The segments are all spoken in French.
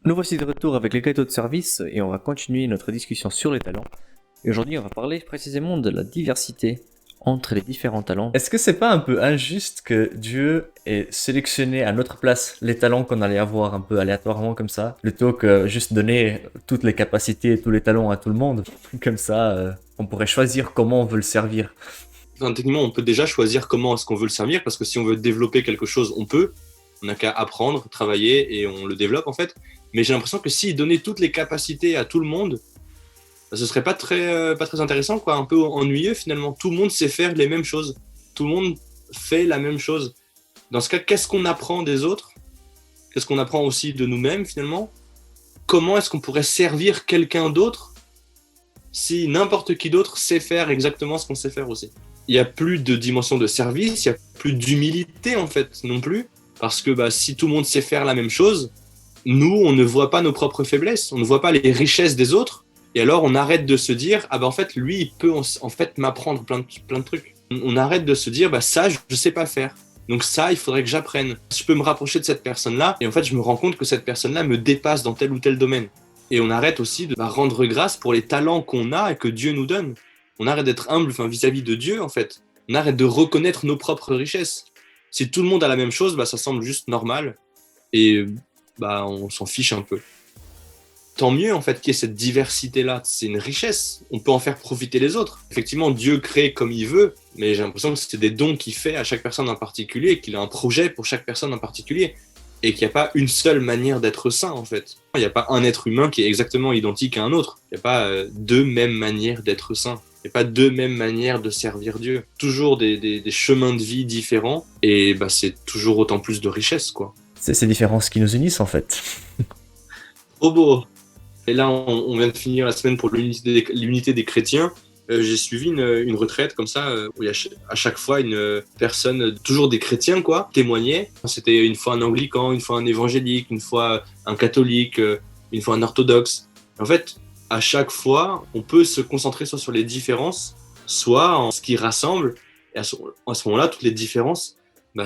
Nous voici de retour avec les cadeaux de service et on va continuer notre discussion sur les talents. Et aujourd'hui, on va parler précisément de la diversité entre les différents talents. Est-ce que c'est pas un peu injuste que Dieu ait sélectionné à notre place les talents qu'on allait avoir un peu aléatoirement comme ça, plutôt que juste donner toutes les capacités et tous les talents à tout le monde? Comme ça, on pourrait choisir comment on veut le servir. Enfin, techniquement, on peut déjà choisir comment est-ce qu'on veut le servir, parce que si on veut développer quelque chose, on peut. On n'a qu'à apprendre, travailler, et on le développe en fait. Mais j'ai l'impression que s'il donnait toutes les capacités à tout le monde, ce serait pas très intéressant, quoi. Un peu ennuyeux finalement. Tout le monde sait faire les mêmes choses. Tout le monde fait la même chose. Dans ce cas, qu'est-ce qu'on apprend des autres? Qu'est-ce qu'on apprend aussi de nous-mêmes finalement? Comment est-ce qu'on pourrait servir quelqu'un d'autre si n'importe qui d'autre sait faire exactement ce qu'on sait faire aussi? Il n'y a plus de dimension de service, il n'y a plus d'humilité en fait non plus. Parce que si tout le monde sait faire la même chose, nous, on ne voit pas nos propres faiblesses, on ne voit pas les richesses des autres. Et alors, on arrête de se dire, en fait, lui, il peut en fait m'apprendre plein de trucs. On arrête de se dire, ça, je ne sais pas faire. Donc ça, il faudrait que j'apprenne. Je peux me rapprocher de cette personne-là. Et en fait, je me rends compte que cette personne-là me dépasse dans tel ou tel domaine. Et on arrête aussi de rendre grâce pour les talents qu'on a et que Dieu nous donne. On arrête d'être humble vis-à-vis de Dieu, en fait. On arrête de reconnaître nos propres richesses. Si tout le monde a la même chose, ça semble juste normal. Et on s'en fiche un peu. Tant mieux en fait qu'il y ait cette diversité-là, c'est une richesse, on peut en faire profiter les autres. Effectivement, Dieu crée comme il veut, mais j'ai l'impression que c'est des dons qu'il fait à chaque personne en particulier, qu'il a un projet pour chaque personne en particulier, et qu'il n'y a pas une seule manière d'être saint en fait. Il n'y a pas un être humain qui est exactement identique à un autre, il n'y a pas deux mêmes manières d'être saint. Il n'y a pas deux mêmes manières de servir Dieu. Toujours des chemins de vie différents, et c'est toujours autant plus de richesse, quoi. C'est ces différences qui nous unissent en fait. Trop beau. Et là, on vient de finir la semaine pour l'unité des chrétiens. J'ai suivi une retraite comme ça, où il y a à chaque fois une personne, toujours des chrétiens, quoi, témoignait. C'était une fois un anglican, une fois un évangélique, une fois un catholique, une fois un orthodoxe. En fait, à chaque fois, on peut se concentrer soit sur les différences, soit en ce qui rassemble. Et à ce moment-là, toutes les différences,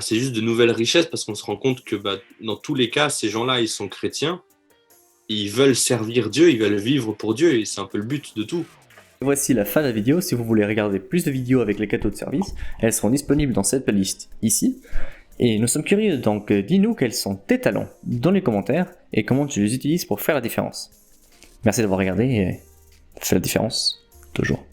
c'est juste de nouvelles richesses, parce qu'on se rend compte que dans tous les cas, ces gens-là, ils sont chrétiens. Ils veulent servir Dieu, ils veulent vivre pour Dieu, et c'est un peu le but de tout. Voici la fin de la vidéo. Si vous voulez regarder plus de vidéos avec les cadeaux de service, elles seront disponibles dans cette playlist ici. Et nous sommes curieux, donc dis-nous quels sont tes talents dans les commentaires et comment tu les utilises pour faire la différence. Merci d'avoir regardé et fais la différence, toujours.